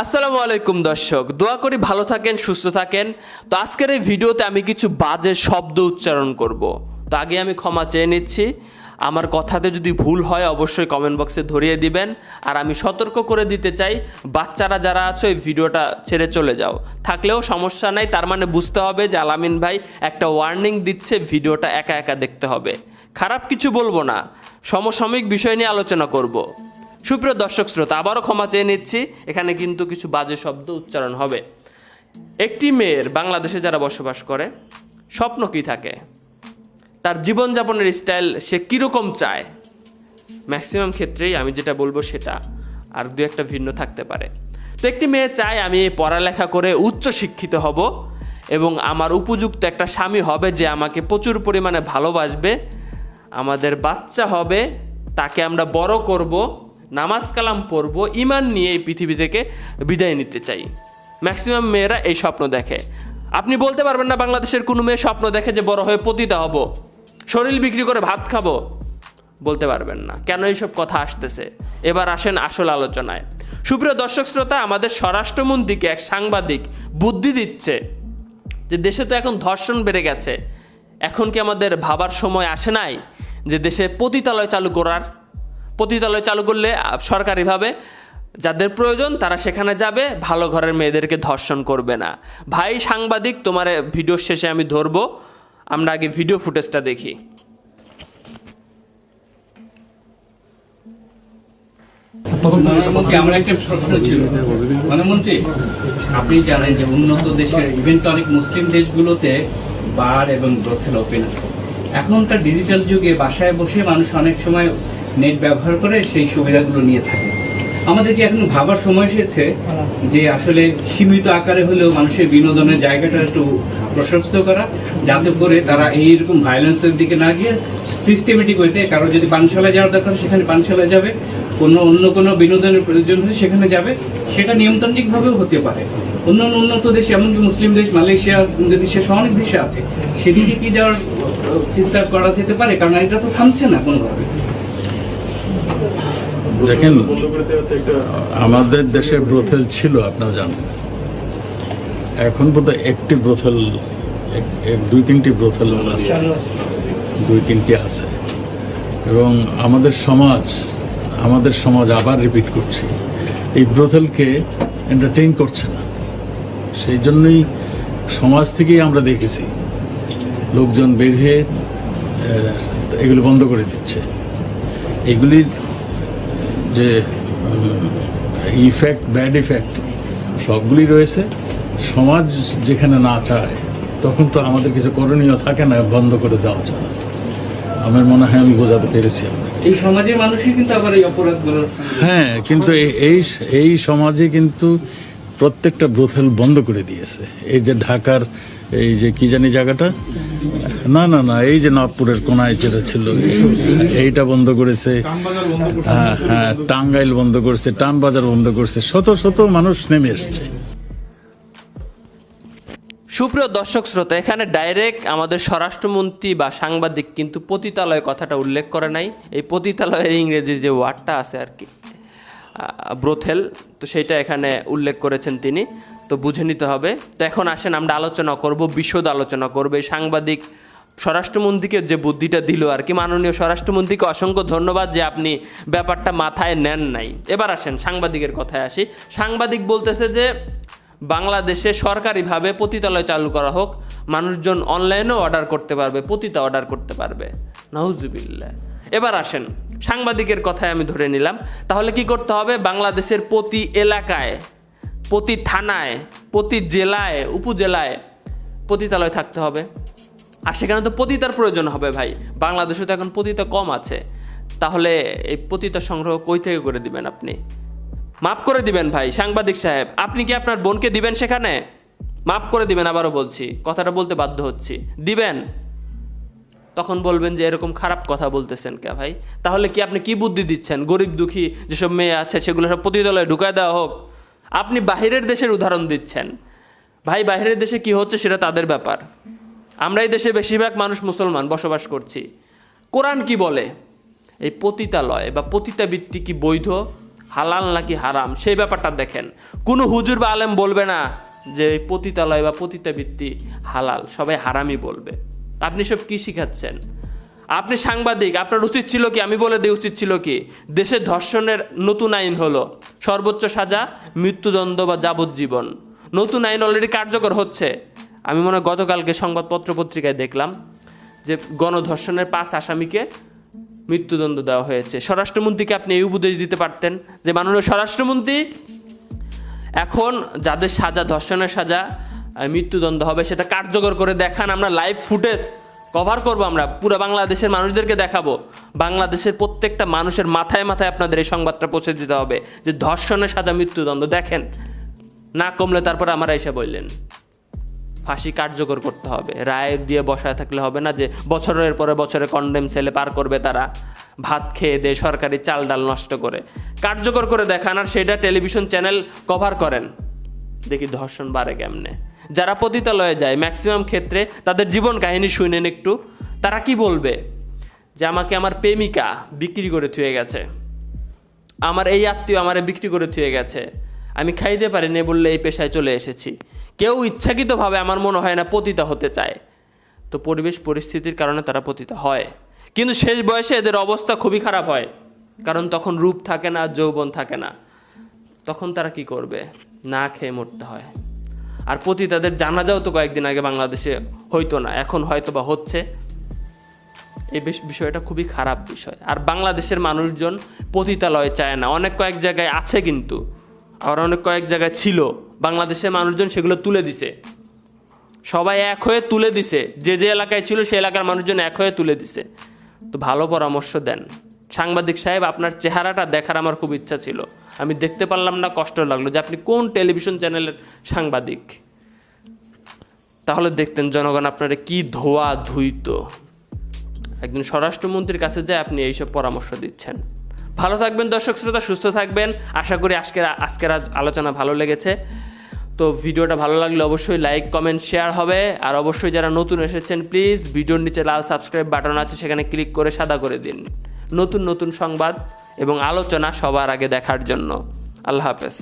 আসসালামু আলাইকুম দর্শক, দোয়া করি ভালো থাকেন, সুস্থ থাকেন। তো আজকের এই ভিডিওতে আমি কিছু বাজে শব্দ উচ্চারণ করব। তো আগে আমি ক্ষমা চেয়ে নিচ্ছি। আমার কথাতে যদি ভুল হয় অবশ্যই কমেন্ট বক্সে ধরিয়ে দিবেন। আর আমি সতর্ক করে দিতে চাই, বাচ্চারা যারা আছো এই ভিডিওটা ছেড়ে চলে যাও। থাকলেও সমস্যা নাই, তার মানে বুঝতে হবে যে আলামিন ভাই একটা ওয়ার্নিং দিচ্ছে, ভিডিওটা একা একা দেখতে হবে। খারাপ কিছু বলবো না, সমসাময়িক বিষয় নিয়ে আলোচনা করব। সুপ্রিয় দর্শক শ্রোতা, আবারও ক্ষমা চেয়ে নিচ্ছি, এখানে কিন্তু কিছু বাজে শব্দ উচ্চারণ হবে। একটি মেয়ের বাংলাদেশে যারা বসবাস করে স্বপ্ন কী থাকে, তার জীবনযাপনের স্টাইল সে কীরকম চায়, ম্যাক্সিমাম ক্ষেত্রেই আমি যেটা বলবো সেটা, আর দু একটা ভিন্ন থাকতে পারে। তো একটি মেয়ে চায় আমি পড়ালেখা করে উচ্চ শিক্ষিত হব এবং আমার উপযুক্ত একটা স্বামী হবে যে আমাকে প্রচুর পরিমাণে ভালোবাসবে, আমাদের বাচ্চা হবে, তাকে আমরা বড় করব, নামাজ কালাম পড়ব, ইমান নিয়ে এই পৃথিবী থেকে বিদায় নিতে চাই। ম্যাক্সিমাম মেয়েরা এই স্বপ্ন দেখে। আপনি বলতে পারবেন না বাংলাদেশের কোনো মেয়ে স্বপ্ন দেখে যে বড় হয়ে পতিতা হব, শরীর বিক্রি করে ভাত খাবো, বলতে পারবেন না। কেন এইসব কথা আসতেছে? এবার আসেন আসল আলোচনায়। সুপ্রিয় দর্শক শ্রোতা, আমাদের স্বরাষ্ট্রমন্ত্রীকে এক সাংবাদিক বুদ্ধি দিচ্ছে যে দেশে তো এখন ধর্ষণ বেড়ে গেছে, এখন কি আমাদের ভাবার সময় আসে নাই যে দেশে পতিতালয় চালু করার? পতিতালয় চালু করলে সরকারিভাবে যাদের প্রয়োজন তারা সেখানে যাবে, ভালো ঘরের মেয়েদেরকে ধর্ষণ করবে না। ভাই সাংবাদিক, তোমার ভিডিও শেষে আমি ধরবো, আমরা আগে ভিডিও ফুটেজটা দেখি। প্রধানমন্ত্রী, আমার একটা প্রশ্ন ছিল। প্রধানমন্ত্রী, আপনি জানেন যে উন্নত দেশের ইভেন্ট অনেক মুসলিম দেশগুলোতে বার এবং ব্রথেল ওপেন আছে। এখনকার ডিজিটাল যুগে বাসায় বসে মানুষ অনেক সময় নেট ব্যবহার করে সেই সুবিধাগুলো নিয়ে থাকে। আমাদের কি এখন ভাবার সময় এসেছে যে আসলে সীমিত আকারে হলেও মানুষের বিনোদনের জায়গাটা একটু প্রশস্ত করা, যাতে করে তারা এইরকম ভায়োলেন্সের দিকে না গিয়ে সিস্টেমেটিক হইতে, কারো যদি পানশালায় যাওয়ার দরকার সেখানে পানশালায় যাবে, অন্য কোনো বিনোদনের প্রয়োজন হলে সেখানে যাবে, সেটা নিয়মতান্ত্রিকভাবেও হতে পারে। অন্য উন্নত দেশে, এমনকি মুসলিম দেশ, মালয়েশিয়া, ইন্দোনেশিয়া সহ অনেক দেশে আছে, সেদিকে কি যাওয়ার চিন্তা করা যেতে পারে? কারণ এটা তো থামছে না কোনোভাবে। দেখেন, আমাদের দেশে ব্রথেল ছিল আপনারা জানেন, এখন বোধহয় একটি ব্রথেল, দুই তিনটি ব্রথেল আছে, দুই তিনটি আছে। এবং আমাদের সমাজ আবার রিপিট করছি, এই ব্রথেলকে এন্টারটেইন করছে না। সেই জন্যই সমাজ থেকেই আমরা দেখেছি লোকজন বের হয়ে এগুলো বন্ধ করে দিচ্ছে। এগুলির যে ইফেক্ট, ব্যাড ইফেক্ট সবগুলি রয়েছে। সমাজ যেখানে না চায় তখন তো আমাদের কিছু করণীয় থাকে না, বন্ধ করে দেওয়া ছাড়া। আমার মনে হয় আমি বোঝাতে পেরেছি আপনাকে। এই সমাজের মানুষই কিন্তু আবার এই অপরাধগুলো, হ্যাঁ, কিন্তু এই সমাজে কিন্তু প্রত্যেকটা ব্রথেল বন্ধ করে দিয়েছে। এই যে ঢাকার এই যে কি জানি জায়গাটা, না এই যে নবপুরের কোনায় যেটা ছিল, এইটা বন্ধ করেছে। হ্যাঁ, টাঙ্গাইল বন্ধ করেছে, টানবাজার বন্ধ করেছে, শত মানুষ নেমে এসছে। সুপ্রিয় দর্শক শ্রোতা, এখানে ডাইরেক্ট আমাদের স্বরাষ্ট্রমন্ত্রী বা সাংবাদিক কিন্তু পতিতালয় কথাটা উল্লেখ করে নাই। এই পতিতালয়ের ইংরেজি যে ওয়ার্ডটা আছে আর কি, ব্রোথেল, তো সেইটা এখানে উল্লেখ করেছেন তিনি, তো বুঝে নিতে হবে। তো এখন আসেন আমরা আলোচনা করব, বিশদ আলোচনা করবো। এই সাংবাদিক স্বরাষ্ট্রমন্ত্রীকে যে বুদ্ধিটা দিল আর কি, মাননীয় স্বরাষ্ট্রমন্ত্রীকে অসংখ্য ধন্যবাদ যে আপনি ব্যাপারটা মাথায় নেন নাই। এবার আসেন সাংবাদিকের কথায় আসি। সাংবাদিক বলতেছে যে বাংলাদেশে সরকারিভাবে পতিতালয় চালু করা হোক, মানুষজন অনলাইনেও অর্ডার করতে পারবে, পতিতা অর্ডার করতে পারবে। নাউজুবিল্লাহ। এবার আসেন, সাংবাদিকের কথায় আমি ধরে নিলাম, তাহলে কি করতে হবে? বাংলাদেশের প্রতি এলাকায়, প্রতি থানায়, প্রতি জেলায়, উপজেলায় পতিতালয় থাকতে হবে। আর সেখানে তো পতিতার প্রয়োজন হবে ভাই। বাংলাদেশে তো এখন পতিতা কম আছে, তাহলে এই পতিতা সংগ্রহ কই থেকে করে দিবেন আপনি? মাফ করে দিবেন ভাই সাংবাদিক সাহেব, আপনি কি আপনার বোনকে দিবেন সেখানে? মাফ করে দিবেন, আবারও বলছি, কথাটা বলতে বাধ্য হচ্ছি, দিবেন। তখন বলবেন যে এরকম খারাপ কথা বলতেছেন কে ভাই? তাহলে কি আপনি কি বুদ্ধি দিচ্ছেন? গরিব দুঃখী যেসব মেয়ে আছে সেগুলো সব পতিতালয়ে ঢুকায় দেওয়া হোক? আপনি বাহিরের দেশের উদাহরণ দিচ্ছেন ভাই। বাহিরের দেশে কি হচ্ছে সেটা তাদের ব্যাপার। আমরা এই দেশে বেশিরভাগ মানুষ মুসলমান বসবাস করছি। কোরআন কি বলে? এই পতিতালয় বা পতিতাবৃত্তি কি বৈধ? হালাল নাকি হারাম সেই ব্যাপারটা দেখেন। কোনো হুজুর বা আলেম বলবে না যে পতিতালয় বা পতিতাবৃত্তি হালাল, সবাই হারামই বলবে। আপনি সব কি শিখাচ্ছেন? আপনি সাংবাদিক, আপনার উচিত ছিল কি, আমি বলে দিই উচিত ছিল কি, দেশে ধর্ষণের নতুন আইন হলো সর্বোচ্চ সাজা মৃত্যুদণ্ড বা যাবজ্জীবন। নতুন আইন অলরেডি কার্যকর হচ্ছে। আমি মনে হয় গতকালকে সংবাদপত্র পত্রিকায় দেখলাম যে গণধর্ষণের 5 আসামিকে মৃত্যুদণ্ড দেওয়া হয়েছে। স্বরাষ্ট্রমন্ত্রীকে আপনি এই উপদেশ দিতে পারতেন যে মাননীয় স্বরাষ্ট্রমন্ত্রী, এখন যাদের সাজা ধর্ষণের সাজা মৃত্যুদণ্ড হবে সেটা কার্যকর করে দেখান, আমরা লাইভ ফুটেজ কভার করব, আমরা পুরো বাংলাদেশের মানুষদেরকে দেখাবো। বাংলাদেশের প্রত্যেকটা মানুষের মাথায় মাথায় আপনাদের এই সংবাদটা পৌঁছে দিতে হবে যে ধর্ষণের সাজা মৃত্যুদণ্ড। দেখেন, না কমলে তারপর আমরা এসে বললেন ফাঁসি কার্যকর করতে হবে। রায় দিয়ে বসায় থাকলে হবে না যে বছরের পরে বছরে কন্ডেম সেলে পার করবে তারা, ভাত খেয়ে দেয় সরকারি চাল ডাল নষ্ট করে। কার্যকর করে দেখান আর সেটা টেলিভিশন চ্যানেল কভার করেন, দেখি ধর্ষণ বাড়ে কেমনে। যারা পতিতালয়ে যায় ম্যাক্সিমাম ক্ষেত্রে তাদের জীবন কাহিনী শুনেন একটু, তারা কি বলবে যে আমাকে আমার প্রেমিকা বিক্রি করে থুয়ে গেছে, আমার এই আত্মীয় আমারে বিক্রি করে থুয়ে গেছে, আমি খাইতে পারিনি বললে এই পেশায় চলে এসেছি। কেউ ইচ্ছাকৃতভাবে আমার মনে হয় না পতিতা হতে চায়, তো পরিবেশ পরিস্থিতির কারণে তারা পতিতা হয়। কিন্তু শেষ বয়সে এদের অবস্থা খুবই খারাপ হয়, কারণ তখন রূপ থাকে না, যৌবন থাকে না, তখন তারা কি করবে, না খেয়ে মরতে হয়। আর পতিতাদের জানাজাও তো কয়েকদিন আগে বাংলাদেশে হইতো না, এখন হয়তো বা হচ্ছে। এই বিষয়টা খুবই খারাপ বিষয়। আর বাংলাদেশের মানুষজন পতিতালয় চায় না, অনেক কয়েক জায়গায় আছে কিন্তু, আর অনেক কয়েক জায়গায় ছিল, বাংলাদেশের মানুষজন সেগুলো তুলে দিছে, সবাই এক হয়ে তুলে দিছে, যে যে এলাকায় ছিল সেই এলাকার মানুষজন এক হয়ে তুলে দিছে। তো ভালো পরামর্শ দেন সাংবাদিক সাহেব, আপনার চেহারাটা দেখার আমার খুব ইচ্ছা ছিল, আমি দেখতে পারলাম না, কষ্ট লাগলো যে আপনি কোন টেলিভিশন চ্যানেলের সাংবাদিক, তাহলে দেখতেন জনগণ আপনারা কি ধোয়া ধুইত। একজন স্বরাষ্ট্রমন্ত্রীর কাছে যায় আপনি এইসব পরামর্শ দিচ্ছেন। ভালো থাকবেন দর্শক শ্রোতা, সুস্থ থাকবেন। আশা করি আজকের আলোচনা ভালো লেগেছে। তো ভিডিওটা ভালো লাগলে অবশ্যই লাইক কমেন্ট শেয়ার হবে। আর অবশ্যই যারা নতুন এসেছেন প্লিজ ভিডিওর নিচে লাল সাবস্ক্রাইব বাটন আছে, সেখানে ক্লিক করে সাদা করে দিন নতুন নতুন সংবাদ এবং আলোচনা সবার আগে দেখার জন্য। আল্লাহ হাফেজ।